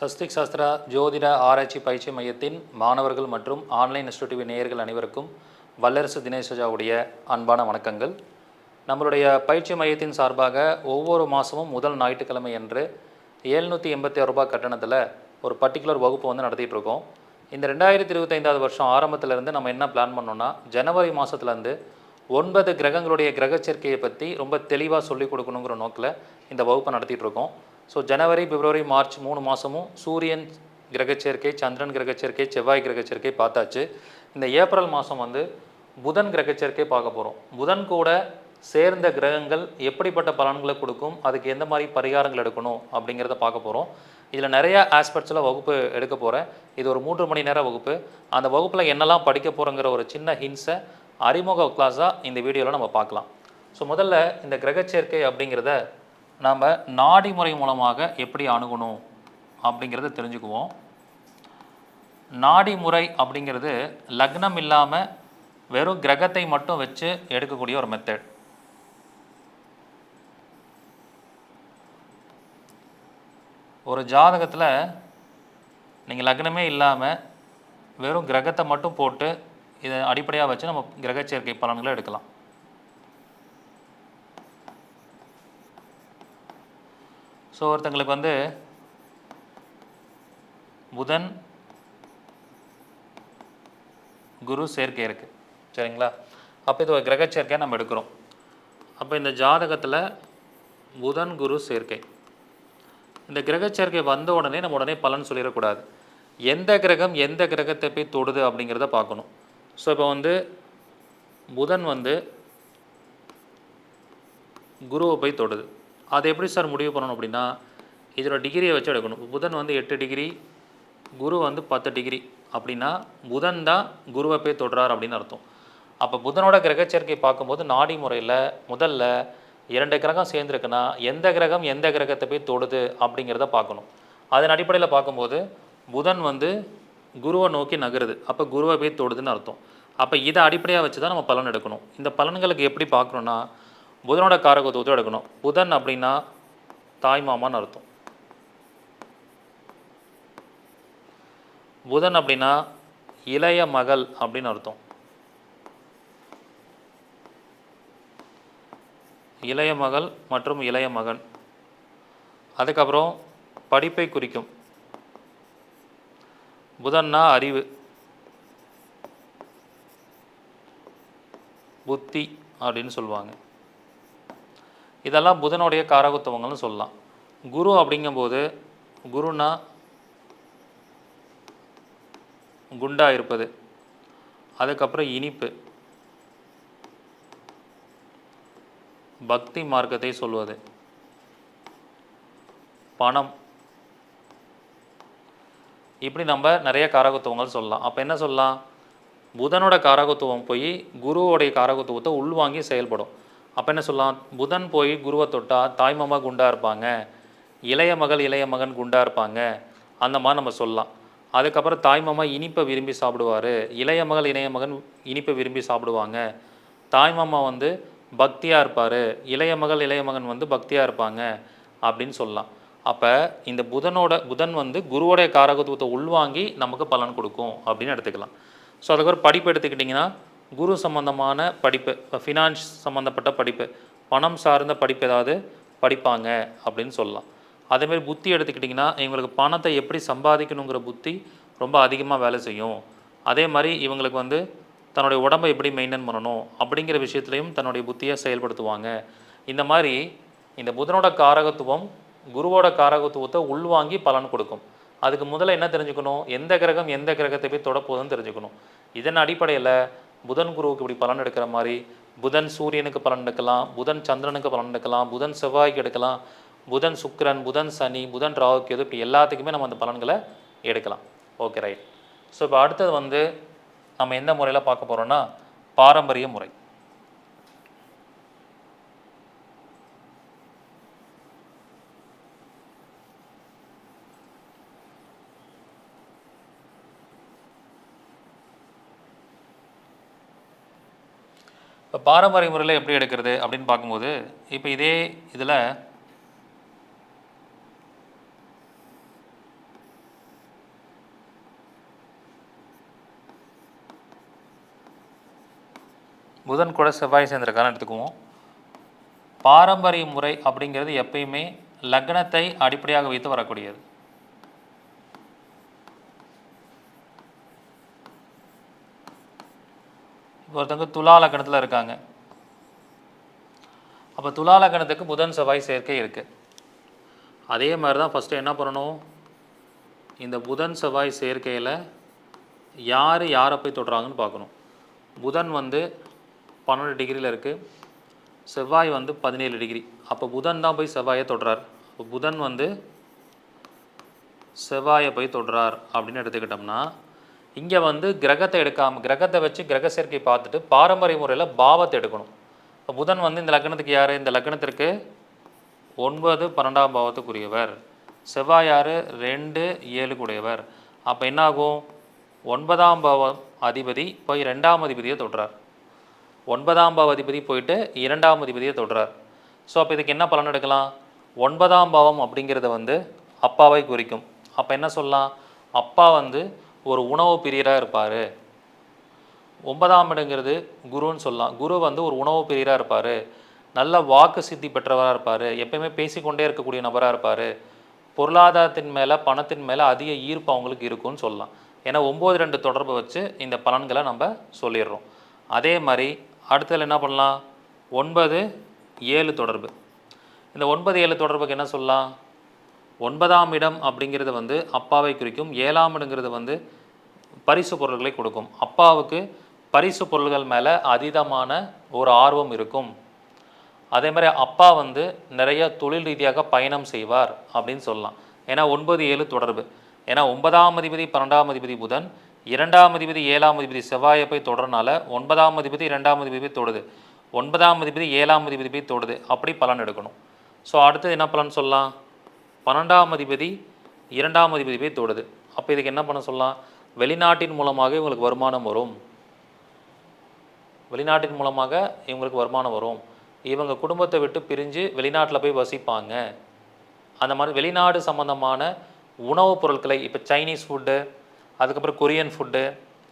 சஸ்திக் சாஸ்திரா ஜோதிட ஆராய்ச்சி பயிற்சி மையத்தின் மாணவர்கள் மற்றும் ஆன்லைன் இன்ஸ்டிடியூட் நேயர்கள் அனைவருக்கும் வல்லரசு தினேஷாவுடைய அன்பான வணக்கங்கள். நம்மளுடைய பயிற்சி மையத்தின் சார்பாக ஒவ்வொரு மாதமும் முதல் ஞாயிற்றுக்கிழமை அன்று 786 ரூபாய் கட்டணத்தில் ஒரு பர்டிகுலர் வகுப்பு வந்து நடத்திட்டு இருக்கோம். இந்த 2025 வருஷம் ஆரம்பத்திலேருந்து நம்ம என்ன பிளான் பண்ணோம்னா, ஜனவரி மாதத்துலேருந்து 9 கிரகங்களுடைய கிரக சேர்க்கையை பற்றி ரொம்ப தெளிவாக சொல்லிக் கொடுக்கணுங்கிற நோக்கில் இந்த வகுப்பை நடத்திட்டு இருக்கோம். ஸோ ஜனவரி, பிப்ரவரி, மார்ச் 3 மாதமும் சூரியன் கிரகச்சேர்க்கை, சந்திரன் கிரகச்சேர்க்கை, செவ்வாய் கிரகச்சேர்க்கை பார்த்தாச்சு. இந்த ஏப்ரல் மாதம் வந்து புதன் கிரகச்சேர்க்கை பார்க்க போகிறோம். புதன் கூட சேர்ந்த கிரகங்கள் எப்படிப்பட்ட பலன்களை கொடுக்கும், அதுக்கு எந்த மாதிரி பரிகாரங்கள் எடுக்கணும் அப்படிங்கிறத பார்க்க போகிறோம். இதில் நிறையா ஆஸ்பெக்ட்ஸில் வகுப்பு எடுக்க போகிறேன். இது ஒரு 3 மணி நேர வகுப்பு. அந்த வகுப்பில் என்னெல்லாம் படிக்க போகிறோங்கிற ஒரு சின்ன ஹின்ஸை அறிமுக கிளாஸாக இந்த வீடியோவில் நம்ம பார்க்கலாம். ஸோ முதல்ல இந்த கிரகச்சேர்க்கை அப்படிங்கிறத நாம் நாடி முறை மூலமாக எப்படி அணுகணும் அப்படிங்கிறத தெரிஞ்சுக்குவோம். நாடி முறை அப்படிங்கிறது லக்னம் இல்லாமல் வெறும் கிரகத்தை மட்டும் வச்சு எடுக்கக்கூடிய ஒரு மெத்தட். ஒரு ஜாதகத்தில் நீங்கள் லக்னமே இல்லாமல் வெறும் கிரகத்தை மட்டும் போட்டு இதை அடிப்படையாக வச்சு நம்ம கிரகச்சேர்க்கை பலன்களை எடுக்கலாம். ஸோ ஒருத்தங்களுக்கு வந்து புதன் குரு சேர்க்கை இருக்குது, சரிங்களா? அப்போ இது ஒரு கிரக சேர்க்கையை நம்ம எடுக்கிறோம். அப்போ இந்த ஜாதகத்தில் புதன் குரு சேர்க்கை, இந்த கிரக சேர்க்கை வந்த உடனே நம்ம உடனே பலன் சொல்லிடக்கூடாது. எந்த கிரகம் எந்த கிரகத்தை போய் தொடுது அப்படிங்கிறத பார்க்கணும். ஸோ இப்போ வந்து புதன் வந்து குருவை போய் தொடுது. அதை எப்படி சார் முடிவு பண்ணணும் அப்படின்னா, இதோட டிகிரியை வச்சு எடுக்கணும். புதன் வந்து 8 டிகிரி, குரு வந்து 10 டிகிரி அப்படின்னா புதன் தான் குருவை போய் தொடுறார் அப்படின்னு அர்த்தம். அப்போ புதனோட கிரகச்சேர்க்கை பார்க்கும்போது நாடி முறையில் முதல்ல 2 கிரகம் சேர்ந்துருக்குன்னா எந்த கிரகம் எந்த கிரகத்தை போய் தொடுது அப்படிங்கிறத பார்க்கணும். அதன் அடிப்படையில் பார்க்கும்போது புதன் வந்து குருவை நோக்கி நகருது, அப்போ குருவை போய் தொடுதுன்னு அர்த்தம். அப்போ இதை அடிப்படையாக வச்சு தான் நம்ம பலன் எடுக்கணும். இந்த பலன்களுக்கு எப்படி பார்க்கணுன்னா, புதனோட காரகத்துவத்தை எடுக்கணும். புதன் அப்படின்னா தாய்மாமான்னு அர்த்தம். புதன் அப்படின்னா இளைய மகள் அப்படின்னு அர்த்தம். இளைய மகள் மற்றும் இளைய மகன். அதுக்கப்புறம் படிப்பை குறிக்கும். புதன்னா அறிவு, புத்தி அப்படின்னு சொல்லுவாங்க. இதெல்லாம் புதனுடைய காரகத்துவங்கள்னு சொல்லலாம். குரு அப்படிங்கும்போது குருனா குண்டா இருப்பது, அதுக்கப்புறம் இனிப்பு, பக்தி மார்க்கத்தை சொல்வது, பணம், இப்படி நம்ம நிறைய காரகத்துவங்கள் சொல்லலாம். அப்போ என்ன சொல்லலாம், புதனோட காரகத்துவம் போய் குருவோடைய காரகத்துவத்தை உள்வாங்கி செயல்படும். அப்போ என்ன சொல்லலாம், புதன் போய் குருவை தொட்டால் தாய்மாமா குண்டாக இருப்பாங்க, இளைய மகள் இளைய மகன் குண்டாக இருப்பாங்க, அந்த மாதிரி நம்ம சொல்லலாம். அதுக்கப்புறம் தாய்மாமா இனிப்பை விரும்பி சாப்பிடுவார், இளைய மகள் இளைய மகன் இனிப்பை விரும்பி சாப்பிடுவாங்க, தாய்மாமா வந்து பக்தியாக இருப்பார், இளைய மகள் இளைய மகன் வந்து பக்தியாக இருப்பாங்க அப்படின்னு சொல்லலாம். அப்போ இந்த புதன் வந்து குருவோடைய காரகத்துவத்தை உள்வாங்கி நமக்கு பலன் கொடுக்கும் அப்படின்னு எடுத்துக்கலாம். ஸோ அதுக்கப்புறம் படிப்பு எடுத்துக்கிட்டிங்கன்னா குரு சம்மந்தமான படிப்பு, இப்போ ஃபினான்ஸ் சம்மந்தப்பட்ட படிப்பு, பணம் சார்ந்த படிப்பு ஏதாவது படிப்பாங்க அப்படின்னு சொல்லலாம். அதேமாதிரி புத்தி எடுத்துக்கிட்டிங்கன்னா இவங்களுக்கு பணத்தை எப்படி சம்பாதிக்கணுங்கிற புத்தி ரொம்ப அதிகமாக வேலை செய்யும். அதே மாதிரி இவங்களுக்கு வந்து தன்னுடைய உடம்பை எப்படி மெயின்டைன் பண்ணணும் அப்படிங்கிற விஷயத்துலையும் தன்னுடைய புத்தியை செயல்படுத்துவாங்க. இந்த மாதிரி இந்த புதனோட காரகத்துவம் குருவோட காரகத்துவத்தை உள்வாங்கி பலன் கொடுக்கும். அதுக்கு முதல்ல என்ன தெரிஞ்சுக்கணும், எந்த கிரகம் எந்த கிரகத்தை போய் தொடப்போகுதுன்னு தெரிஞ்சுக்கணும். இதன் அடிப்படையில் புதன் குருவுக்கு இப்படி பலன் எடுக்கிற மாதிரி புதன் சூரியனுக்கு பலன் எடுக்கலாம், புதன் சந்திரனுக்கு பலன் எடுக்கலாம், புதன் செவ்வாய்க்கு எடுக்கலாம், புதன் சுக்கிரன், புதன் சனி, புதன் ராகுக்கு எது, இப்படி எல்லாத்துக்குமே நம்ம அந்த பலன்களை எடுக்கலாம். Okay, right. ஸோ இப்போ அடுத்தது வந்து நம்ம எந்த முறையில் பார்க்க போகிறோன்னா, பாரம்பரிய முறை. இப்போ பாரம்பரிய முறையில் எப்படி எடுக்கிறது அப்படின்னு பார்க்கும்போது, இப்போ இதே இதில் புதன் கூட செவ்வாய் சேர்ந்திருக்கான்னு எடுத்துக்குவோம். பாரம்பரிய முறை அப்படிங்கிறது எப்பயுமே லக்னத்தை அடிப்படையாக வைத்து வரக்கூடியது. ஒருத்தவங்க துலா லக்னத்தில் இருக்காங்க. அப்போ துலா லக்னத்துக்கு புதன் செவ்வாய் சேர்க்கை இருக்குது. அதே மாதிரி தான் ஃபஸ்ட்டு என்ன பண்ணணும், இந்த புதன் செவ்வாய் சேர்க்கையில் யார் யாரை போய் தொடுறாங்கன்னு பார்க்கணும். புதன் வந்து 12 டிகிரியில் இருக்குது, செவ்வாய் வந்து 17 டிகிரி. அப்போ புதன் தான் போய் செவ்வாயை தொடுறார். அப்போ புதன் வந்து செவ்வாயை போய் தொடுறார் அப்படின்னு எடுத்துக்கிட்டோம்னா, இங்கே வந்து கிரகத்தை எடுக்காமல் கிரகத்தை வச்சு கிரக சேர்க்கை பார்த்துட்டு பாரம்பரிய முறையில் பாவத்தை எடுக்கணும். இப்போ புதன் வந்து இந்த லக்னத்துக்கு யார், இந்த லக்னத்திற்கு 9 12ஆம் பாவத்துக்குரியவர். செவ்வாய் யார், 2 7 கூடியவர். அப்போ என்னாகும், 9ஆம் பாவம் அதிபதி போய் 2ஆம் அதிபதியை தொடுறார். 9ஆம் பாவ அதிபதி போயிட்டு 2ஆம் அதிபதியை தொடுறார். ஸோ அப்போ இதுக்கு என்ன பலன் எடுக்கலாம், 9ஆம் பாவம் அப்படிங்கிறத வந்து அப்பாவை குறிக்கும். அப்போ என்ன சொல்லலாம், அப்பா வந்து ஒரு உணவு பிரியராக இருப்பார். 9ஆம் இடங்கிறது குருன்னு சொல்லலாம். குரு வந்து ஒரு உணவு பிரியராக இருப்பார், நல்ல வாக்கு சித்தி பெற்றவராக இருப்பார், எப்பயுமே பேசிக்கொண்டே இருக்கக்கூடிய நபராக இருப்பார், பொருளாதாரத்தின் மேலே பணத்தின் மேலே அதிக ஈர்ப்பு அவங்களுக்கு இருக்குன்னு சொல்லலாம். ஏன்னா 9-2 தொடர்பை வச்சு இந்த பலன்களை நம்ம சொல்லிடுறோம். அதே மாதிரி அடுத்ததில் என்ன பண்ணலாம், 9-7 தொடர்பு. இந்த 9-7 தொடர்புக்கு என்ன சொல்லலாம், 9ஆம் இடம் அப்படிங்கிறது வந்து அப்பாவை குறிக்கும், 7ஆம் இடங்கிறது வந்து பரிசு பொருள்களை கொடுக்கும். அப்பாவுக்கு பரிசு பொருள்கள் மேலே அதீதமான ஒரு ஆர்வம் இருக்கும். அதே மாதிரி அப்பா வந்து நிறைய தொழில் ரீதியாக பயணம் செய்வார் அப்படின்னு சொல்லலாம். ஏன்னா 9-7 தொடர்பு. ஏன்னா 9ஆம் அதிபதி 12ஆம் அதிபதி புதன், 2ஆம் அதிபதி 7ஆம் அதிபதி செவ்வாயை போய் தொடரனால 9ஆம் அதிபதி 2ஆம் அதிபதி போய் தொடுது, 9ஆம் அதிபதி 7ஆம் அதிபதி போய் தொடுது, அப்படி பலன் எடுக்கணும். ஸோ அடுத்து என்ன பலன் சொல்லலாம், 12ஆம் அதிபதி 2ஆம் அதிபதி போய் தொடுது. அப்போ இதுக்கு என்ன பண்ண சொல்லலாம், வெளிநாட்டின் மூலமாக இவங்களுக்கு வருமானம் வரும், வெளிநாட்டின் மூலமாக இவங்களுக்கு வருமானம் வரும், இவங்க குடும்பத்தை விட்டு பிரிஞ்சு வெளிநாட்டில் போய் வசிப்பாங்க. அந்த மாதிரி வெளிநாடு சம்மந்தமான உணவுப் பொருட்களை, இப்போ சைனீஸ் ஃபுட்டு, அதுக்கப்புறம் கொரியன் ஃபுட்டு,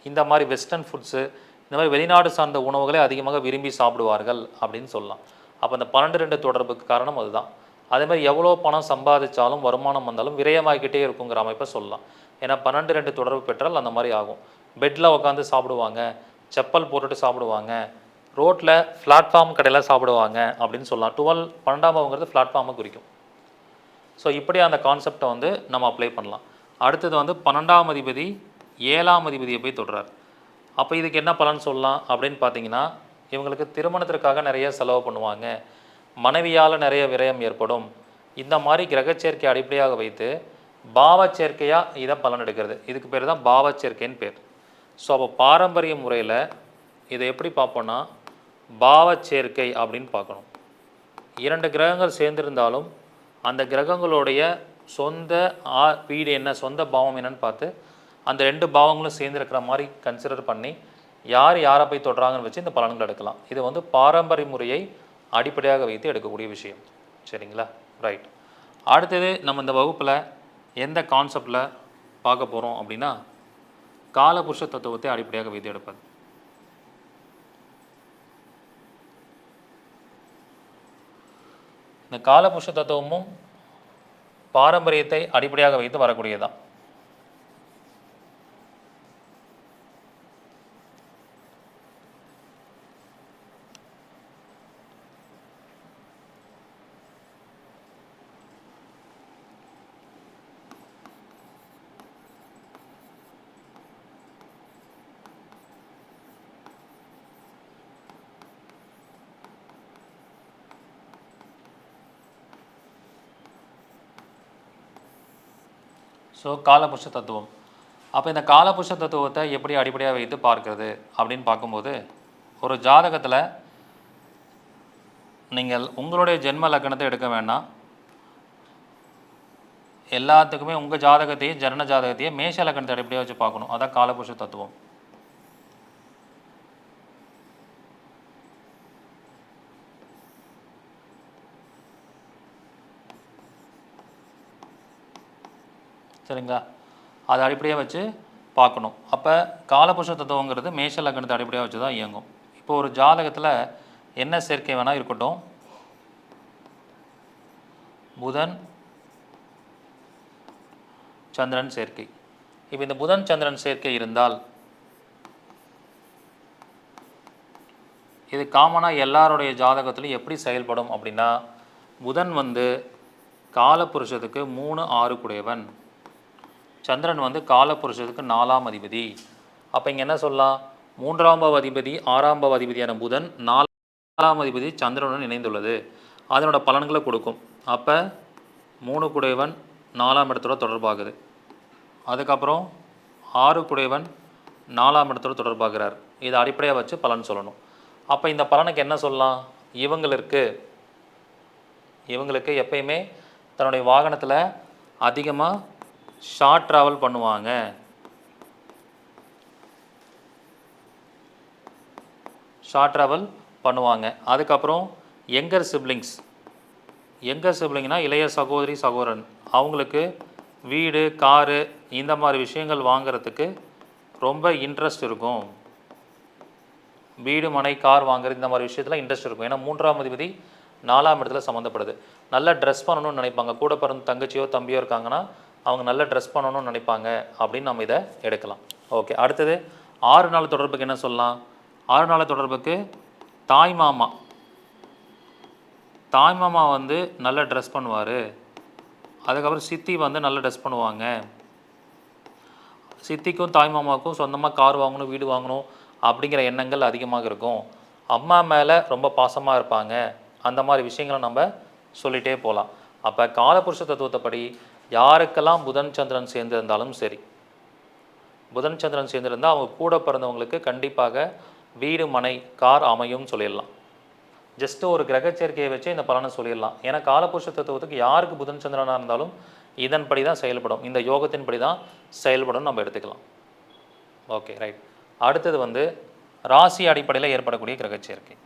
இந்த மாதிரி வெஸ்டர்ன் ஃபுட்ஸு, இந்த மாதிரி வெளிநாடு சார்ந்த உணவுகளை அதிகமாக விரும்பி சாப்பிடுவார்கள் அப்படின்னு சொல்லலாம். அப்போ அந்த 12-2 தொடர்புக்கு காரணம் அதுதான். அதே மாதிரி எவ்வளோ பணம் சம்பாதிச்சாலும் வருமானம் வந்தாலும் விரயமாகிக்கிட்டே இருக்குங்கிற அமைப்பை சொல்லலாம். ஏன்னா 12-2 தொடர்பு பெற்றால் அந்த மாதிரி ஆகும். பெட்டில் உட்காந்து சாப்பிடுவாங்க, செப்பல் போட்டுட்டு சாப்பிடுவாங்க, ரோட்டில் பிளாட்ஃபார்ம் கடையில் சாப்பிடுவாங்க அப்படின்னு சொல்லலாம். 12ஆம் பாவங்கிறது பிளாட்ஃபார்மை குறிக்கும். ஸோ இப்படி அந்த கான்செப்டை வந்து நம்ம அப்ளை பண்ணலாம். அடுத்தது வந்து 12ஆம் அதிபதி 7ஆம் அதிபதியை போய் தொடுறார். அப்போ இதுக்கு என்ன பலன் சொல்லலாம் அப்படின்னு பார்த்தீங்கன்னா, இவங்களுக்கு திருமணத்திற்காக நிறைய செலவு பண்ணுவாங்க, மனைவியால் நிறைய விரயம் ஏற்படும். இந்த மாதிரி கிரகச்சேர்க்கை அடிப்படையாக வைத்து பாவச்சேர்க்கையாக இதை பலன் எடுக்கிறது. இதுக்கு பேர் தான் பாவச்சேர்க்கைன்னு பேர். ஸோ அப்போ பாரம்பரிய முறையில் இதை எப்படி பார்ப்போன்னா, பாவச்சேர்க்கை அப்படின்னு பார்க்கணும். 2 கிரகங்கள் சேர்ந்திருந்தாலும் அந்த கிரகங்களுடைய சொந்த வீடு என்ன, சொந்த பாவம் என்னன்னு பார்த்து அந்த 2 பாவங்களும் சேர்ந்துருக்கிற மாதிரி கன்சிடர் பண்ணி யார் யாரை போய் தொடுறாங்கன்னு வச்சு இந்த பலன்கள் எடுக்கலாம். இது வந்து பாரம்பரிய முறையை அடிப்படையாக வைத்து எடுக்கக்கூடிய விஷயம். சரிங்களா, ரைட். அடுத்தது நம்ம இந்த வகுப்பில் எந்த கான்செப்டில் பார்க்க போகிறோம் அப்படின்னா, காலபுருஷ தத்துவத்தை அடிப்படையாக வைத்து எடுப்பது. இந்த காலபுருஷ தத்துவமும் பாரம்பரியத்தை அடிப்படையாக வைத்து வரக்கூடியதான். ஸோ காலபுருஷ தத்துவம். அப்போ இந்த காலபுருஷ தத்துவத்தை எப்படி அடிப்படையாக வைத்து பார்க்கறது அப்படின்னு பார்க்கும்போது, ஒரு ஜாதகத்தில் நீங்கள் உங்களுடைய ஜென்ம லக்னத்தை எடுக்க வேண்டாம், எல்லாத்துக்குமே உங்கள் ஜாதகத்தையும் ஜனன ஜாதகத்தையும் மேஷ லக்னத்தை அடிப்படையாக வச்சு பார்க்கணும். அதான் காலபுருஷ தத்துவம். சரிங்களா, அதை அடிப்படையாக வச்சு பார்க்கணும். அப்போ காலபுருஷ தத்துவங்கிறது மேஷ லக்னத்தை அடிப்படையாக வச்சு தான் இயங்கும். இப்போ ஒரு ஜாதகத்தில் என்ன சேர்க்கை வேணால் இருக்கட்டும், புதன் சந்திரன் சேர்க்கை. இப்போ இந்த புதன் சந்திரன் சேர்க்கை இருந்தால் இது காமனாக எல்லாருடைய ஜாதகத்திலும் எப்படி செயல்படும் அப்படின்னா, புதன் வந்து காலபுருஷத்துக்கு 3 6 குடையவன், சந்திரன் வந்து காலபுருஷத்துக்கு 4ஆம் அதிபதி. அப்போ இங்கே என்ன சொல்லலாம், 3ஆம் அதிபதி 6ஆம் அதிபதியான புதன் 4ஆம் அதிபதி சந்திரனுடன் இணைந்துள்ளது, அதனோட பலன்களை கொடுக்கும். அப்போ 3 குடையவன் 4ஆம் இடத்தோட தொடர்பாகுது. அதுக்கப்புறம் 6 குடையவன் 4ஆம் இடத்தோட தொடர்பாகிறார். இதை அடிப்படையாக வச்சு பலன் சொல்லணும். அப்போ இந்த பலனுக்கு என்ன சொல்லலாம், இவங்களுக்கு எப்பயுமே தன்னுடைய வாகனத்தில் அதிகமாக ஷார்ட் ட்ராவல் பண்ணுவாங்க, அதுக்கப்புறம் யங்கர் சிப்ளிங்னா இளைய சகோதரி சகோதரன், அவங்களுக்கு வீடு காரு இந்த மாதிரி விஷயங்கள் வாங்கிறதுக்கு ரொம்ப இன்ட்ரெஸ்ட் இருக்கும். வீடு மனை கார் வாங்குறது இந்த மாதிரி விஷயத்தில் இன்ட்ரெஸ்ட் இருக்கும். ஏன்னா 3ஆம் அதிபதி 4ஆம் இடத்துல சம்மந்தப்படுது. நல்லா ட்ரெஸ் பண்ணணும்னு நினைப்பாங்க. கூட பிறந்த தங்கச்சியோ தம்பியோ இருக்காங்கன்னா அவங்க நல்லா ட்ரெஸ் பண்ணணும்னு நினைப்பாங்க அப்படின்னு நம்ம இதை எடுக்கலாம். ஓகே, அடுத்தது 6 நாள் தொடர்புக்கு என்ன சொல்லலாம், 6 நாள் தொடர்புக்கு தாய்மாமா வந்து நல்லா ட்ரெஸ் பண்ணுவார். அதுக்கப்புறம் சித்தி வந்து நல்லா ட்ரெஸ் பண்ணுவாங்க. சித்திக்கும் தாய்மாமாவுக்கும் சொந்தமாக கார் வாங்கணும், வீடு வாங்கணும் அப்படிங்கிற எண்ணங்கள் அதிகமாக இருக்கும். அம்மா மேலே ரொம்ப பாசமாக இருப்பாங்க. அந்த மாதிரி விஷயங்களை நம்ம சொல்லிகிட்டே போகலாம். அப்போ காலபுருஷ தத்துவத்தைப்படி யாருக்கெல்லாம் புதன் சந்திரன் சேர்ந்திருந்தாலும் சரி, புதன் சந்திரன் சேர்ந்திருந்தால் அவங்க கூட பிறந்தவங்களுக்கு கண்டிப்பாக வீடு மனை கார் அமையும் சொல்லிடலாம். ஜஸ்ட்டு ஒரு கிரக சேர்க்கையை வச்சு இந்த பலனை சொல்லிடலாம். ஏன்னா காலபுருஷ தத்துவத்துக்கு யாருக்கு புதன் சந்திரனாக இருந்தாலும் இதன்படி தான் செயல்படும், இந்த யோகத்தின்படி தான் செயல்படும் நம்ம எடுத்துக்கலாம். Okay, right. அடுத்தது வந்து ராசி அடிப்படையில் ஏற்படக்கூடிய கிரக சேர்க்கை.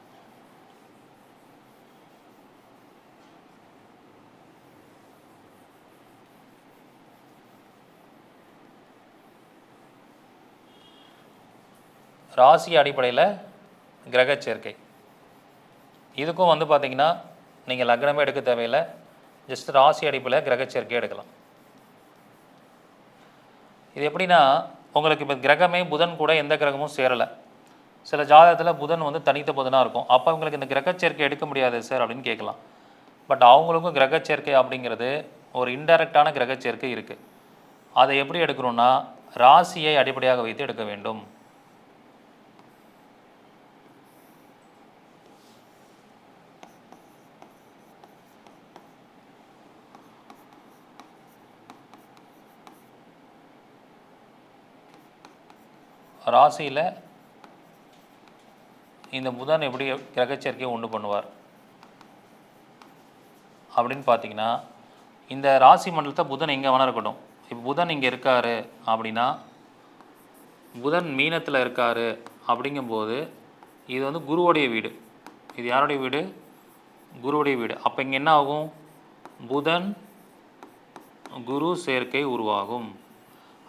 ராசி அடிப்படையில் கிரக சேர்க்கை இதுக்கும் வந்து பார்த்திங்கன்னா நீங்கள் லக்னமே எடுக்க தேவையில்லை, ஜஸ்ட் ராசி அடிப்படையில் கிரக சேர்க்கை எடுக்கலாம். இது எப்படின்னா, உங்களுக்கு இப்போ கிரகமே புதன் கூட எந்த கிரகமும் சேரலை, சில ஜாதகத்தில் புதன் வந்து தனித்த புதனாக இருக்கும். அப்போ உங்களுக்கு இந்த கிரக சேர்க்கை எடுக்க முடியாது சார் அப்படின்னு கேட்கலாம். பட் அவங்களுக்கும் கிரக சேர்க்கை அப்படிங்கிறது ஒரு இன்டைரக்டான கிரக சேர்க்கை இருக்குது. அதை எப்படி எடுக்கணும்னா ராசியை அடிப்படையாக வைத்து எடுக்க வேண்டும். ராசியில் இந்த புதன் எப்படி கிரகச்சேர்க்கையை உண்டு பண்ணுவார் அப்படின்னு பார்த்தீங்கன்னா, இந்த ராசி மண்டலத்தை புதன் எங்கே வேணா இருக்கட்டும். இப்போ புதன் இங்கே இருக்கார் அப்படின்னா, புதன் மீனத்தில் இருக்கார் அப்படிங்கும்போது இது வந்து குருவுடைய வீடு. இது யாருடைய வீடு? குருவுடைய வீடு. அப்போ இங்கே என்ன ஆகும், புதன் குரு சேர்க்கை உருவாகும்.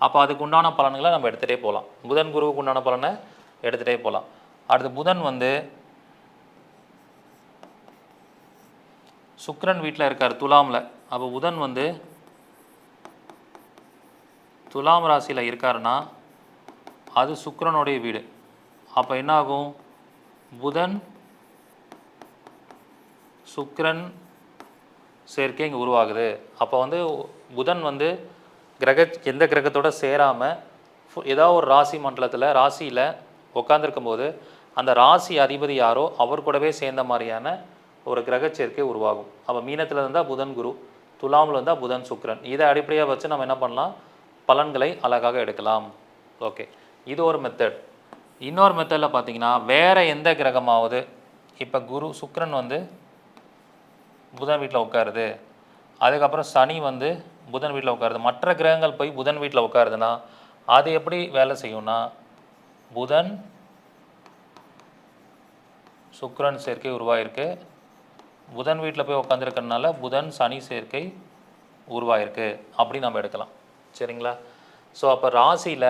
அப்போ அதுக்கு உண்டான பலன்களை நம்ம எடுத்துகிட்டே போகலாம். புதன் குருவுக்கு உண்டான பலனை எடுத்துகிட்டே போகலாம். அடுத்து புதன் வந்து சுக்கிரன் வீட்டில் இருக்கார் துலாமில். அப்போ புதன் வந்து துலாம் ராசியில் இருக்காருன்னா அது சுக்கிரனுடைய வீடு. அப்போ என்ன ஆகும், புதன் சுக்கிரன் சேர்க்கை இங்கே உருவாகுது. அப்போ வந்து புதன் வந்து எந்த கிரகத்தோடு சேராமல் ஏதாவது ஒரு ராசி மண்டலத்தில் ராசியில் உட்காந்துருக்கும்போது அந்த ராசி அதிபதி யாரோ அவர் கூடவே சேர்ந்த மாதிரியான ஒரு கிரக சேர்க்கை உருவாகும். அப்போ மீனத்தில் இருந்தால் புதன் குரு, துலாமில் இருந்தால் புதன் சுக்கிரன். இதை அடிப்படையாக வச்சு நம்ம என்ன பண்ணலாம், பலன்களை அழகாக எடுக்கலாம். ஓகே, இது ஒரு மெத்தட். இன்னொரு மெத்தடில் பார்த்தீங்கன்னா, வேறு எந்த கிரகமாவது இப்போ குரு சுக்கிரன் வந்து புதன் வீட்டில் உட்காருது, அதுக்கப்புறம் சனி வந்து புதன் வீட்டில் உட்காருது, மற்ற கிரகங்கள் போய் புதன் வீட்டில் உட்காருதுன்னா அது எப்படி வேலை செய்யும்னா, புதன் சுக்கிரன் சேர்க்கை உருவாயிருக்கு, புதன் வீட்டில் போய் உட்காந்துருக்கறனால புதன் சனி சேர்க்கை உருவாயிருக்கு அப்படி நம்ம எடுக்கலாம். சரிங்களா? ஸோ அப்போ ராசியில்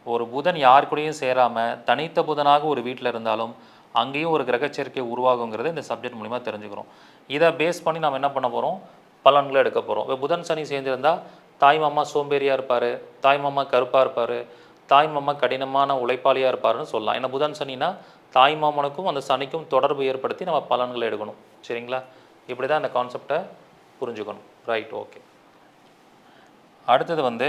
ஒரு புதன் யார் கூடயும் சேராமல் தனித்த புதனாக ஒரு வீட்டில் இருந்தாலும் அங்கேயும் ஒரு கிரக சேர்க்கை உருவாகுங்கிறத இந்த சப்ஜெக்ட் மூலிமா தெரிஞ்சுக்கிறோம். இதை பேஸ் பண்ணி நம்ம என்ன பண்ண போகிறோம், பலன்களை எடுக்க போகிறோம். இப்போ புதன் சனி சேர்ந்திருந்தால் தாய் மாமா சோம்பேறியாக இருப்பார், தாய் மாமா கருப்பாக இருப்பார், தாய் மாமா கடினமான உழைப்பாளியாக இருப்பாருன்னு சொல்லலாம். ஏன்னா புதன் சனினா தாய் மாமனுக்கும் அந்த சனிக்கும் தொடர்பு ஏற்படுத்தி நம்ம பலன்களை எடுக்கணும். சரிங்களா? இப்படி தான் அந்த கான்செப்டை புரிஞ்சுக்கணும். Right, okay. அடுத்தது வந்து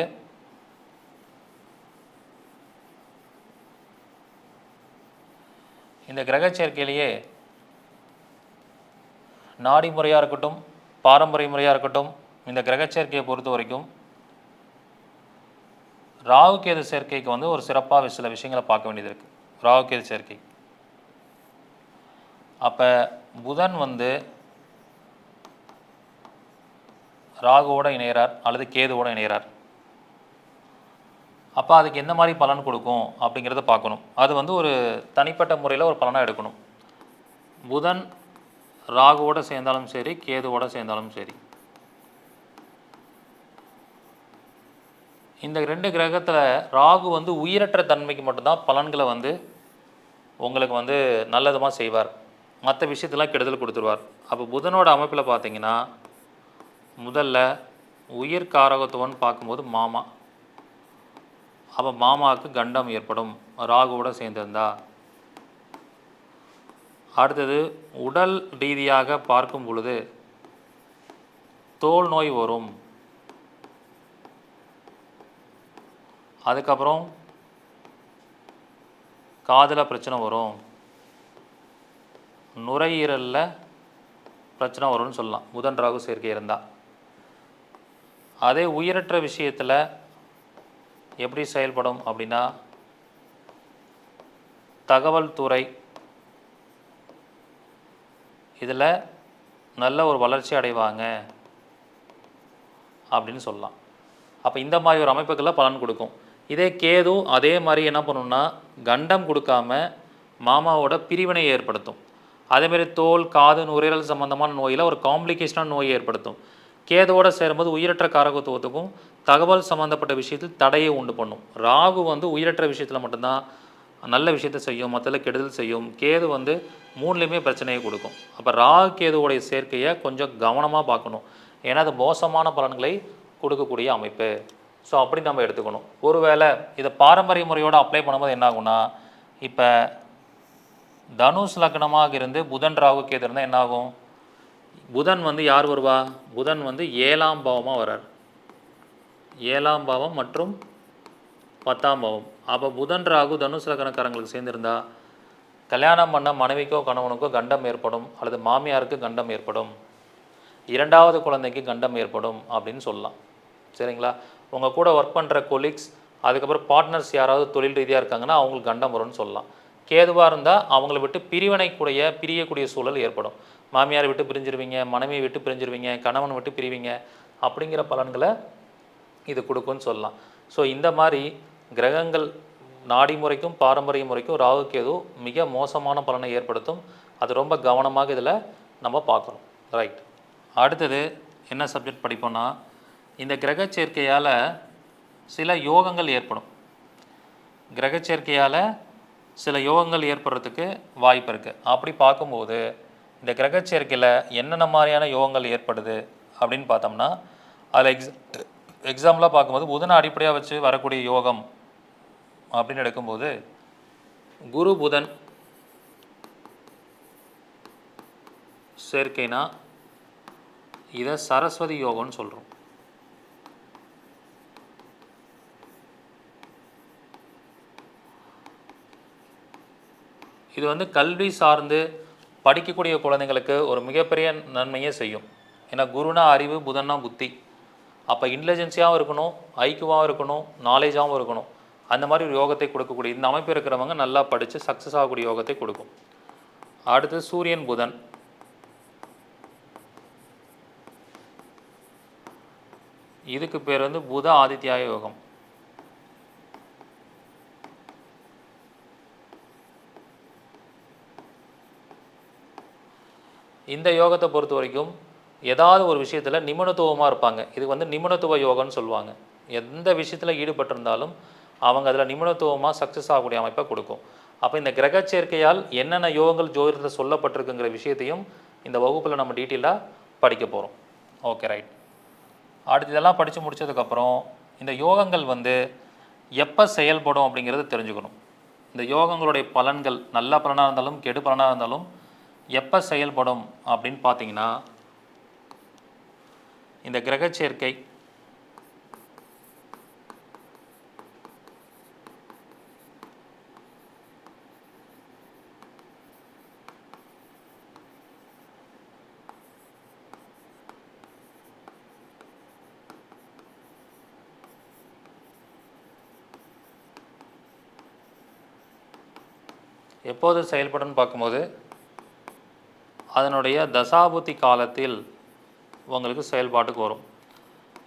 இந்த கிரக சேர்க்கையிலேயே நாடி முறையாக இருக்கட்டும், பாரம்பரிய முறையாக இருக்கட்டும், இந்த கிரக சேர்க்கையை பொறுத்த வரைக்கும் ராகுகேது சேர்க்கைக்கு வந்து ஒரு சிறப்பாக சில விஷயங்களை பார்க்க வேண்டியது இருக்குது. ராகுகேது சேர்க்கை அப்போ புதன் வந்து ராகுவோட இணைகிறார் அல்லது கேதுவோட இணைகிறார். அப்போ அதுக்கு எந்த மாதிரி பலன் கொடுக்கும் அப்படிங்கிறத பார்க்கணும். அது வந்து ஒரு தனிப்பட்ட முறையில் ஒரு பலனாக எடுக்கணும். புதன் ராகுவோட சேர்ந்தாலும் சரி, கேதுவோட சேர்ந்தாலும் சரி, இந்த 2 கிரகத்தில் ராகு வந்து உயிரற்ற தன்மைக்கு மட்டும்தான் பலன்களை வந்து உங்களுக்கு வந்து நல்லதுமாக செய்வார், மற்ற விஷயத்தெல்லாம் கெடுதல் கொடுத்துருவார். அப்போ புதனோட அமைப்பில் பார்த்தீங்கன்னா முதல்ல உயிர் காரகத்துவம்னு பார்க்கும்போது மாமா. அப்போ மாமாவுக்கு கண்டம் ஏற்படும் ராகுவோட சேர்ந்திருந்தா. அடுத்தது உடல் ரீதியாக பார்க்கும் பொழுது தோல் நோய் வரும். அதுக்கப்புறம் காதில் பிரச்சனை வரும், நுரையீரலில் பிரச்சனை வரும்னு சொல்லலாம் புதன் ராகு சேர்க்கை இருந்தால். அதே உயிரற்ற விஷயத்தில் எப்படி செயல்படும் அப்படின்னா தகவல் துறை இதில் நல்ல ஒரு வளர்ச்சி அடைவாங்க அப்படின்னு சொல்லலாம். அப்போ இந்த மாதிரி ஒரு அமைப்புகளில் பலன் கொடுக்கும். இதே கேது அதே மாதிரி என்ன பண்ணணும்னா கண்டம் கொடுக்காம மாமாவோட பிரிவினை ஏற்படுத்தும். அதேமாரி தோல், காது, நுரையீரல் சம்பந்தமான நோயில் ஒரு காம்ப்ளிகேஷனான நோயை ஏற்படுத்தும். கேதுவோட சேரும்போது உயிரற்ற காரகத்துவத்துக்கும் தகவல் சம்மந்தப்பட்ட விஷயத்தில் தடையை உண்டு பண்ணும். ராகு வந்து உயிரற்ற விஷயத்தில் மட்டும்தான் நல்ல விஷயத்தை செய்யும், மற்றதில் கெடுதல் செய்யும். கேது வந்து 3லேயுமே பிரச்சனையை கொடுக்கும். அப்போ ராகு கேதுவோடைய சேர்க்கையை கொஞ்சம் கவனமாக பார்க்கணும். ஏன்னா அது மோசமான பலன்களை கொடுக்கக்கூடிய அமைப்பு. ஸோ அப்படி நம்ம எடுத்துக்கணும். ஒருவேளை இதை பாரம்பரிய முறையோடு அப்ளை பண்ணும்போது என்ன ஆகும்னா, இப்போ தனுஷ் லக்னமாக இருந்து புதன் ராகு கேது இருந்தால் என்ன ஆகும், புதன் வந்து யார் வருவா, புதன் வந்து 7ஆம் பாவமாக வரார். 7ஆம் பாவம் மற்றும் 10ஆம் பாவம். அப்போ புதன் ராகு தனுஷ் லக்னக்காரங்களுக்கு சேர்ந்திருந்தா கல்யாணம் பண்ண மனைவிக்கோ கணவனுக்கோ கண்டம் ஏற்படும், அல்லது மாமியாருக்கு கண்டம் ஏற்படும், 2வது குழந்தைக்கு கண்டம் ஏற்படும் அப்படின்னு சொல்லலாம். சரிங்களா? உங்கள் கூட ஒர்க் பண்ணுற கொலீக்ஸ், அதுக்கப்புறம் பார்ட்னர்ஸ் யாராவது தொழில் ரீதியாக இருக்காங்கன்னா அவங்களுக்கு கண்டம் வரும்னு சொல்லலாம். கேதுவாக இருந்தால் அவங்கள விட்டு பிரியக்கூடிய சூழல் ஏற்படும். மாமியாரை விட்டு பிரிஞ்சிருவீங்க, மனைவியை விட்டு பிரிஞ்சிருவீங்க, கணவனை விட்டு பிரிவீங்க, அப்படிங்கிற பலன்களை இது கொடுக்குன்னு சொல்லலாம். ஸோ இந்த மாதிரி கிரகங்கள் நாடி முறைக்கும் பாரம்பரிய முறைக்கும் ராகு கேது மிக மோசமான பலனை ஏற்படுத்தும். அது ரொம்ப கவனமாக இதில் நம்ம பார்க்கணும். ரைட், அடுத்தது என்ன சப்ஜெக்ட் படிப்போம்னா, இந்த கிரக சேர்க்கையால் சில யோகங்கள் ஏற்படும். கிரக சேர்க்கையால் சில யோகங்கள் ஏற்படுறதுக்கு வாய்ப்பு இருக்குது. அப்படி பார்க்கும்போது இந்த கிரக சேர்க்கையில் என்னென்ன மாதிரியான யோகங்கள் ஏற்படுது அப்படின்னு பார்த்தோம்னா, அதில் எக்ஸாம்பிளாக பார்க்கும்போது புதனை அடிப்படையாக வச்சு வரக்கூடிய யோகம் அப்படின்னு எடுக்கும்போது குரு புதன் சேர்க்கைனா இதை சரஸ்வதி யோகம்னு சொல்கிறோம். இது வந்து கல்வி சார்ந்து படிக்கக்கூடிய குழந்தைங்களுக்கு ஒரு மிகப்பெரிய நன்மையே செய்யும். ஏன்னா குருனா அறிவு, புதன்னா புத்தி. அப்போ இன்டெலிஜென்ஸியாகவும் இருக்கணும், ஐக்கியவாகவும் இருக்கணும், நாலேஜாகவும் இருக்கணும். அந்த மாதிரி ஒரு யோகத்தை கொடுக்கக்கூடிய இந்த அமைப்பு இருக்கிறவங்க நல்லா படித்து சக்ஸஸ் ஆகக்கூடிய யோகத்தை கொடுக்கும். அடுத்து சூரியன் புதன். இதுக்கு பேர் வந்து புத ஆதித்யா யோகம். இந்த யோகத்தை பொறுத்த வரைக்கும் ஏதாவது ஒரு விஷயத்தில் நிபுணத்துவமாக இருப்பாங்க. இது வந்து நிபுணத்துவ யோகம்னு சொல்லுவாங்க. எந்த விஷயத்தில் ஈடுபட்டிருந்தாலும் அவங்க அதில் நிபுணத்துவமாக சக்ஸஸ் ஆகக்கூடிய அமைப்பை கொடுக்கும். அப்போ இந்த கிரக சேர்க்கையால் என்னென்ன யோகங்கள் ஜோதிடத்தில் சொல்லப்பட்டிருக்குங்கிற விஷயத்தையும் இந்த வகுப்பில் நம்ம டீட்டெயிலாக படிக்க போகிறோம். Okay, right. அடுத்து இதெல்லாம் படித்து முடித்ததுக்கப்புறம் இந்த யோகங்கள் வந்து எப்போ செயல்படும் அப்படிங்கிறத தெரிஞ்சுக்கணும். இந்த யோகங்களுடைய பலன்கள் நல்ல பலனாக இருந்தாலும் கெடு பலனாக இருந்தாலும் எப்போ செயல்படும் அப்படின்னு பார்த்தீங்கன்னா, இந்த கிரக சேர்க்கை எப்போது செயல்படும் பார்க்கும்போது அதனுடைய தசாபுத்தி காலத்தில் உங்களுக்கு செயல்பாட்டுக்கு வரும்.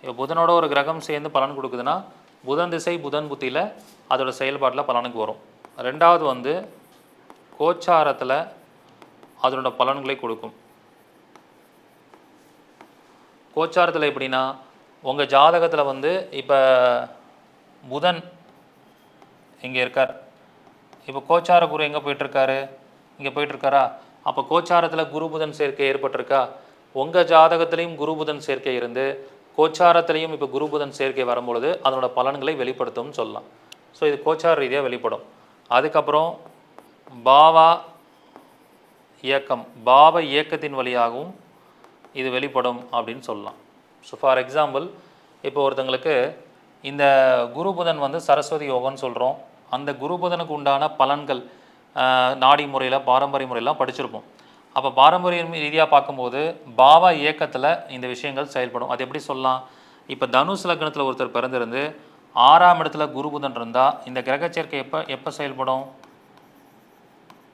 இப்போ புதனோட ஒரு கிரகம் சேர்ந்து பலன் கொடுக்குதுன்னா புதன் திசை புதன் புத்தியில் அதோட செயல்பாட்டில் பலனுக்கு வரும். ரெண்டாவது வந்து கோச்சாரத்தில் அதனோட பலன்களை கொடுக்கும். கோச்சாரத்தில் எப்படின்னா, உங்கள் ஜாதகத்தில் வந்து இப்போ புதன் இங்கே இருக்கார். இப்போ கோச்சார குரு எங்கே போயிட்டுருக்காரு? இங்கே போயிட்டுருக்காரா? அப்போ கோச்சாரத்தில் குரு புதன் சேர்க்கை ஏற்பட்டிருக்கா? உங்கள் ஜாதகத்திலையும் குரு புதன் சேர்க்கை இருந்து கோச்சாரத்திலையும் இப்போ குரு புதன் சேர்க்கை வரும்பொழுது அதனோட பலன்களை வெளிப்படுத்தும்னு சொல்லலாம். ஸோ இது கோச்சார ரீதியாக வெளிப்படும். அதுக்கப்புறம் பாவா இயக்கம், பாவ இயக்கத்தின் வழியாகவும் இது வெளிப்படும் அப்படின்னு சொல்லலாம். ஸோ ஃபார் எக்ஸாம்பிள், இப்போ ஒருத்தங்களுக்கு இந்த குரு புதன் வந்து சரஸ்வதி யோகம்னு சொல்கிறோம். அந்த குரு புதனுக்கு உண்டான பலன்கள் நாடி முறையில் பாரம்பரிய முறையெல்லாம் படிச்சிருப்போம். அப்போ பாரம்பரிய ரீதியாக பார்க்கும்போது பாவ இயக்கத்தில் இந்த விஷயங்கள் செயல்படும். அது எப்படி சொல்லலாம்? இப்போ தனுஷ் லக்னத்தில் ஒருத்தர் பிறந்திருந்து 6ஆம் இடத்துல குரு புதன் இருந்தால் இந்த கிரக சேர்க்கை எப்போ செயல்படும்?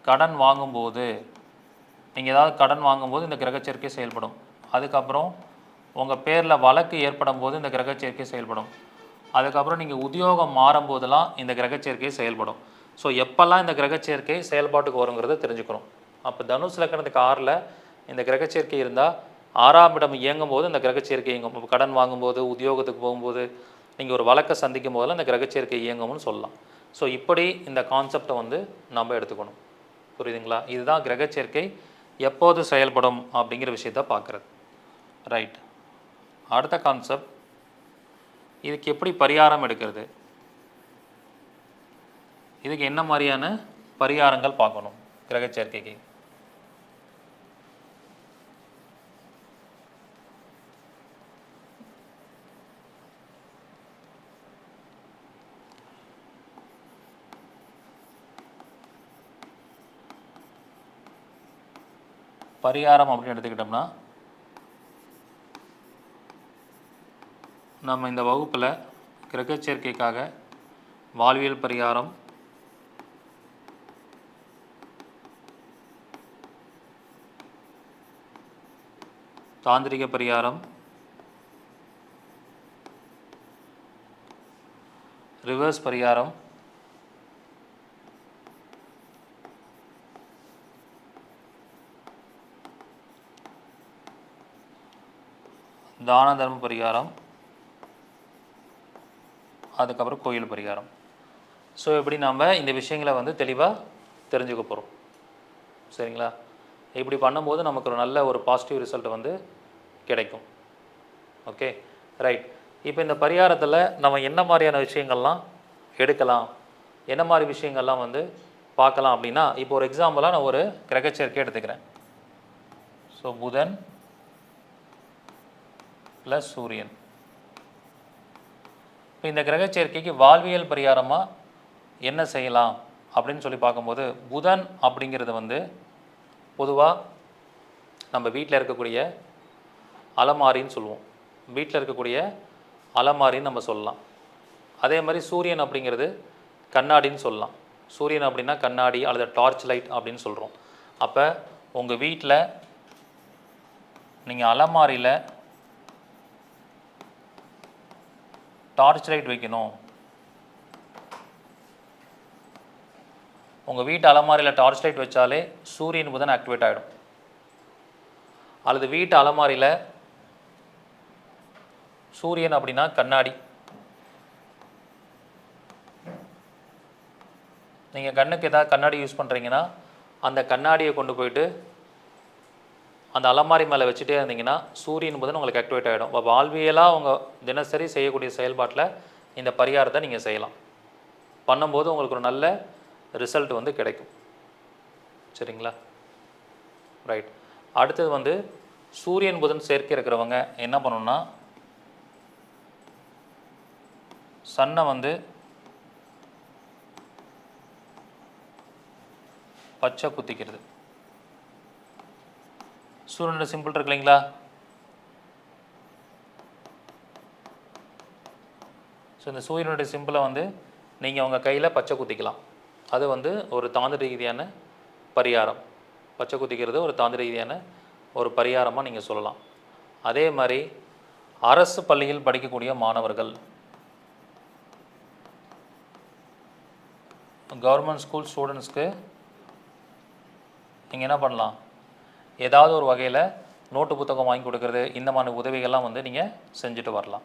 கடன் வாங்கும்போது, நீங்கள் ஏதாவது கடன் வாங்கும்போது இந்த கிரக சேர்க்கை செயல்படும். அதுக்கப்புறம் உங்கள் பேரில் வழக்கு ஏற்படும் போது இந்த கிரக சேர்க்கை செயல்படும். அதுக்கப்புறம் நீங்கள் உத்தியோகம் மாறும்போதெல்லாம் இந்த கிரக சேர்க்கை செயல்படும். ஸோ எப்போல்லாம் இந்த கிரக சேர்க்கை செயல்பாட்டுக்கு வருங்கிறத தெரிஞ்சுக்கணும். அப்போ தனுஷ் லக்னத்துக்கு 6ல் இந்த கிரக சேர்க்கை இருந்தால் 6ஆம் இடம் இயங்கும் போது இந்த கிரக சேர்க்கை இயங்கும். இப்போ கடன் வாங்கும்போது, உத்தியோகத்துக்கு போகும்போது, நீங்கள் ஒரு வழக்கை சந்திக்கும் போதெல்லாம் இந்த கிரக சேர்க்கை இயங்கும்னு சொல்லலாம். ஸோ இப்படி இந்த கான்செப்டை வந்து நம்ம எடுத்துக்கணும். புரியுதுங்களா? இதுதான் கிரக சேர்க்கை எப்போது செயல்படும் அப்படிங்கிற விஷயத்த பார்க்குறது. ரைட். அடுத்த கான்செப்ட், இதுக்கு எப்படி பரிகாரம் எடுக்கிறது, இதுக்கு என்ன மாதிரியான பரிகாரங்கள் பார்க்கணும் கிரக சேர்க்கைக்கு. பரிகாரம் அப்படின்னு எடுத்துக்கிட்டோம்னா, நம்ம இந்த வகுப்பில் கிரக சேர்க்கைக்காக வாழ்வியல் பரிகாரம், தாந்திரிக பரிகாரம், ரிவர்ஸ் பரிகாரம், தான தர்ம பரிகாரம், அதுக்கப்புறம் கோயில் பரிகாரம். ஸோ இப்படி நம்ம இந்த விஷயங்களை வந்து தெளிவாக தெரிஞ்சுக்க போகிறோம். சரிங்களா? இப்படி பண்ணும்போது நமக்கு ஒரு நல்ல ஒரு பாசிட்டிவ் ரிசல்ட் வந்து கிடைக்கும். Okay, right. இப்போ இந்த பரிகாரத்தில் நம்ம என்ன மாதிரியான விஷயங்கள்லாம் எடுக்கலாம், என்ன மாதிரி விஷயங்கள்லாம் வந்து பார்க்கலாம் அப்படின்னா, இப்போ ஒரு எக்ஸாம்பிளாக நான் ஒரு கிரக சேர்க்கை எடுத்துக்கிறேன். ஸோ புதன் ப்ளஸ் சூரியன். இப்போ இந்த கிரக சேர்க்கைக்கு வாழ்வியல் பரிகாரமாக என்ன செய்யலாம் அப்படின்னு சொல்லி பார்க்கும்போது, புதன் அப்படிங்கிறது வந்து பொதுவாக நம்ம வீட்டில் இருக்கக்கூடிய அலமாரின்னு சொல்லுவோம். வீட்டில் இருக்கக்கூடிய அலமாரின்னு நம்ம சொல்லலாம். அதே மாதிரி சூரியன் அப்படிங்கிறது கண்ணாடின்னு சொல்லலாம். சூரியன் அப்படின்னா கண்ணாடி அல்லது டார்ச் லைட் அப்படின்னு சொல்கிறோம். அப்போ உங்கள் வீட்டில் நீங்கள் அலமாரியில் டார்ச் லைட் வைக்கணும். உங்கள் வீட்டு அலமாரியில் டார்ச் லைட் வச்சாலே சூரியன் புதன் ஆக்டிவேட் ஆகிடும். அல்லது வீட்டு அலமாரியில் சூரியன் அப்படின்னா கண்ணாடி, நீங்கள் கண்ணுக்கு ஏதாவது கண்ணாடி யூஸ் பண்ணுறீங்கன்னா அந்த கண்ணாடியை கொண்டு போயிட்டு அந்த அலமாரி மேலே வச்சுட்டே இருந்தீங்கன்னா சூரியன் புதன் உங்களுக்கு ஆக்டிவேட் ஆகிடும். இப்போ வாழ்வியலாக உங்கள் தினசரி செய்யக்கூடிய செயல்பாட்டில் இந்த பரிகாரத்தை நீங்கள் செய்யலாம். பண்ணும்போது உங்களுக்கு ஒரு நல்ல ரிசல்ட் வந்து கிடைக்கும். சரிங்களா? ரைட். அடுத்தது வந்து சூரியன் புதன் சேர்க்கை இருக்கிறவங்க என்ன பண்ணணும்னா, சன்னை வந்து பச்சை குத்திக்கிறது. சூரியனோட சிம்பிள் இருக்கு இல்லைங்களா? ஸோ இந்த சூரியனுடைய சிம்பிளை வந்து நீங்கள் உங்கள் கையில் பச்சை குத்திக்கலாம். அது வந்து ஒரு தாந்திர ரீதியான பரிகாரம். பச்சை குத்திக்கிறது ஒரு தாந்திர ரீதியான ஒரு பரிகாரமாக நீங்கள் சொல்லலாம். அதே மாதிரி அரசு பள்ளியில் படிக்கக்கூடிய மாணவர்கள், கவர்மெண்ட் ஸ்கூல் ஸ்டூடெண்ட்ஸ்க்கு நீங்கள் என்ன பண்ணலாம், ஏதாவது ஒரு வகையில் நோட்டு புத்தகம் வாங்கி கொடுக்குறது, இந்த மாதிரி உதவிகள்லாம் வந்து நீங்கள் செஞ்சுட்டு வரலாம்.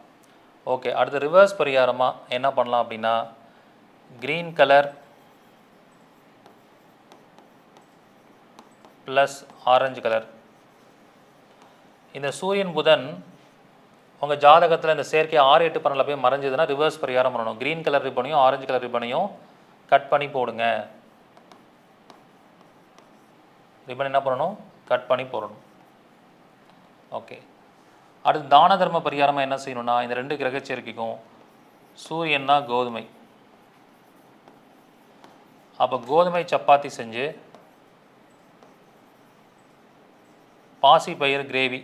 ஓகே. அடுத்து ரிவர்ஸ் பரிகாரமாக என்ன பண்ணலாம் அப்படின்னா, green colour plus orange colour. இந்த சூரியன் புதன் உங்கள் ஜாதகத்தில் இந்த சேர்க்கை 6, 8, 12 போய் மறைஞ்சதுன்னா ரிவர்ஸ் பரிகாரம் பண்ணணும். க்ரீன் கலர் ரிப்பனையும் ஆரஞ்சு கலர் ரிப்பனையும் கட் பண்ணி போடுங்க. ரிப்பன் என்ன பண்ணணும், கட் பண்ணி போடணும். ஓகே. அடுத்து தான தர்ம பரிகாரமாக என்ன செய்யணும்னா, இந்த 2 கிரக சேர்க்கைக்கும் சூரியன்னா கோதுமை, அப்போ கோதுமை சப்பாத்தி செஞ்சு பாசிப்பயிறு கிரேவி,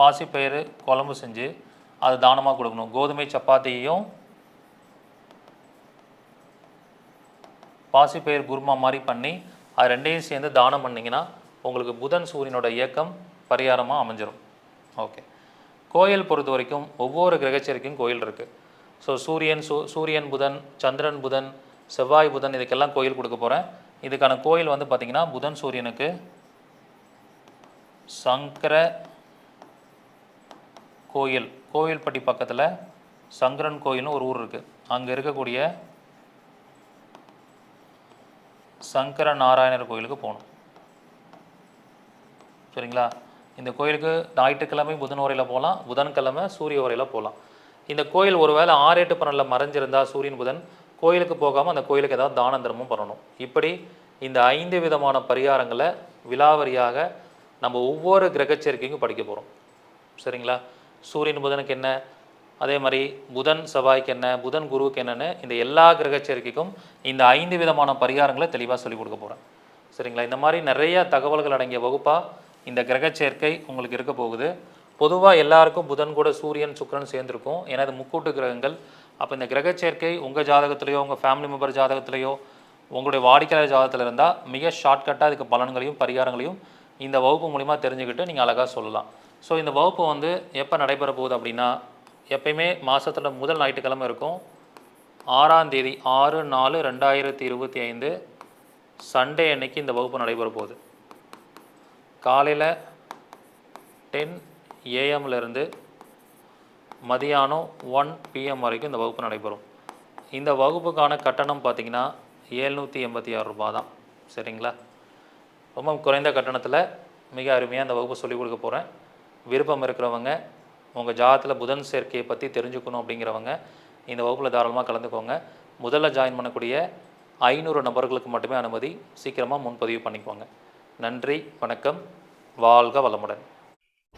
பாசிப்பயிறு குழம்பு செஞ்சு அது தானமாக கொடுக்கணும். கோதுமை சப்பாத்தியையும் பாசிப்பயிறு குருமா மாதிரி பண்ணி அது 2ஐயும் சேர்ந்து தானம் பண்ணிங்கன்னா உங்களுக்கு புதன் சூரியனோட இயக்கம் பரிகாரமாக அமைஞ்சிடும். ஓகே. கோயில் பொறுத்த வரைக்கும் ஒவ்வொரு கிரகச்சேரிக்கும் கோயில் இருக்குது. ஸோ சூரியன் புதன், சந்திரன் புதன், செவ்வாய் புதன், இதுக்கெல்லாம் கோயில் கொடுக்க போகிறேன். இதுக்கான கோயில் வந்து பார்த்திங்கன்னா புதன் சூரியனுக்கு சங்கர கோயில், கோவில்பட்டி பக்கத்தில் சங்கரன் கோயில்னு ஒரு ஊர் இருக்குது. அங்கே இருக்கக்கூடிய சங்கர நாராயணர் கோயிலுக்கு போகணும். சரிங்களா? இந்த கோயிலுக்கு ஞாயிற்றுக்கிழமை புதன் உரையில் போகலாம், புதன்கிழமை சூரிய உரையில் போகலாம். இந்த கோயில் ஒரு வேளை 6, 8, 12 மறைஞ்சிருந்தால் சூரியன் புதன் கோயிலுக்கு போகாமல் அந்த கோயிலுக்கு ஏதாவது தான தர்மம் பண்ணணும். இப்படி இந்த 5 விதமான பரிகாரங்களை விலாவரியாக நம்ம ஒவ்வொரு கிரகச்சேர்க்கைக்கும் படிக்க போகிறோம். சரிங்களா? சூரியன் புதனுக்கு என்ன, அதே மாதிரி புதன் செவ்வாய்க்கு என்ன, புதன் குருவுக்கு என்னென்னு இந்த எல்லா கிரகச்சேர்க்கைக்கும் இந்த 5 விதமான பரிகாரங்களை தெளிவாக சொல்லிக் கொடுக்க போகிறேன். சரிங்களா? இந்த மாதிரி நிறைய தகவல்கள் அடங்கிய வகுப்பாக இந்த கிரகச்சேர்க்கை உங்களுக்கு இருக்க போகுது. பொதுவாக எல்லாருக்கும் புதன் கூட சூரியன் சுக்கிரன் சேர்ந்துருக்கும். ஏன்னா இது முக்கூட்டு கிரகங்கள். அப்போ இந்த கிரகச்சேர்க்கை உங்கள் ஜாதகத்திலையோ உங்கள் ஃபேமிலி மெம்பர் ஜாதகத்திலையோ உங்களுடைய வாடிக்கையாளர் ஜாதகத்தில் இருந்தால் மிக ஷார்ட்கட்டாக இதுக்கு பலன்களையும் பரிகாரங்களையும் இந்த வகுப்பு மூலிமா தெரிஞ்சுக்கிட்டு நீங்கள் அழகாக சொல்லலாம். ஸோ இந்த வகுப்பு வந்து எப்போ நடைபெற போகுது அப்படின்னா, எப்பயுமே மாதத்தில் முதல் ஞாயிற்றுக்கிழமை இருக்கும். 6ஆம் தேதி 6/4/2025 சண்டே அன்னைக்கு இந்த வகுப்பு நடைபெற போகுது. காலையில் 10 AM மதியானம் 1 PM வரைக்கும் இந்த வகுப்பு நடைபெறும். இந்த வகுப்புக்கான கட்டணம் பார்த்திங்கன்னா 786 ரூபா தான். சரிங்களா? ரொம்ப குறைந்த கட்டணத்தில் மிக அருமையாக இந்த வகுப்பு சொல்லிக் கொடுக்க போகிறேன். விருப்பம் இருக்கிறவங்க, உங்கள் ஜாதகத்தில் புதன் சேர்க்கையை பற்றி தெரிஞ்சுக்கணும் அப்படிங்கிறவங்க இந்த வகுப்பில் தாராளமாக கலந்துக்கோங்க. முதல்ல ஜாயின் பண்ணக்கூடிய 500 நபர்களுக்கு மட்டுமே அனுமதி. சீக்கிரமாக முன்பதிவு பண்ணிக்கோங்க. நன்றி, வணக்கம், வாழ்க வளமுடன்.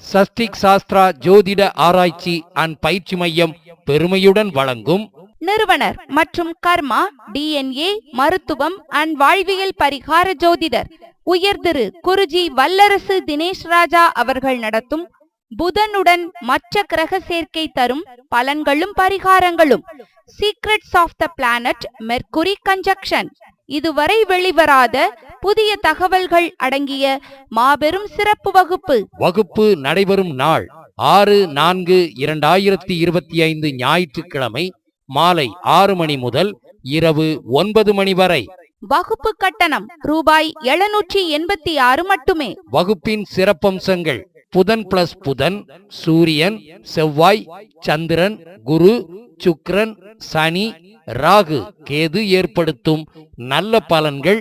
சஸ்திக் சாஸ்திரா ஜோதிட ஆராய்ச்சி அண்ட் பயிற்சி மையம் பெருமையுடன் வழங்கும் நிறுவனர் மற்றும் கர்மா DNA மருத்துவம் அண்ட் வாழ்வியல் பரிகார ஜோதிடர் உயர் திரு குருஜி வல்லரசு தினேஷ் ராஜா அவர்கள் நடத்தும் புதனுடன் மற்ற கிரக சேர்க்கை தரும் பலன்களும் பரிகாரங்களும், secrets of the planet mercury conjunction, இதுவரை வெளிவராத புதிய தகவல்கள் அடங்கிய மாபெரும் சிறப்பு வகுப்பு. வகுப்பு நடைபெறும் நாள் 6/4/2025 ஞாயிற்றுக்கிழமை மாலை 6 மணி முதல் இரவு 9 மணி வரை. வகுப்பு கட்டணம் ரூபாய் 786 மட்டுமே. வகுப்பின் சிறப்பம்சங்கள்: புதன் பிளஸ் புதன், சூரியன், செவ்வாய், சந்திரன், குரு, சுக்கிரன், சனி, ராகு கேது ஏற்படுத்தும் நல்ல பலன்கள்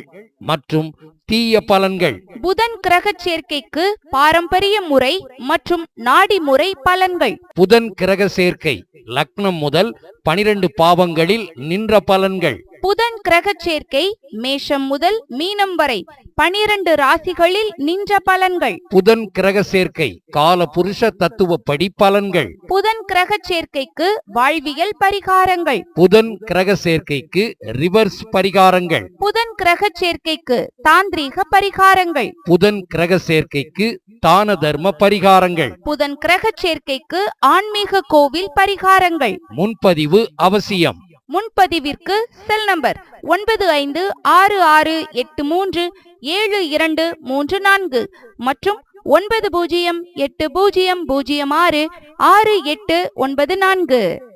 மற்றும் தீய பலன்கள். புதன் கிரக சேர்க்கைக்கு பாரம்பரிய முறை மற்றும் நாடி முறை பலன்கள். புதன் கிரக சேர்க்கை லக்னம் முதல் 12 பாவங்களில் நின்ற பலன்கள். புதன் கிரக சேர்க்கை மேஷம் முதல் மீனம் வரை 12 ராசிகளில் நின்ற பலன்கள். புதன் கிரக சேர்க்கை கால புருஷ தத்துவப்படி பலன்கள். புதன் கிரக சேர்க்கைக்கு வாழ்வியல் பரிகாரங்கள். புதன் கிரக சேர்க்கைக்கு ரிவர்ஸ் பரிகாரங்கள். புதன் கிரக சேர்க்கைக்கு தாந்திரீக பரிகாரங்கள். புதன் கிரக சேர்க்கைக்கு தான தர்ம பரிகாரங்கள். புதன் கிரக சேர்க்கைக்கு ஆன்மீக கோவில் பரிகாரங்கள். முன்பதிவு அவசியம். முன்பதிவிற்கு செல் நம்பர் 9566837234 மற்றும் 9080066894.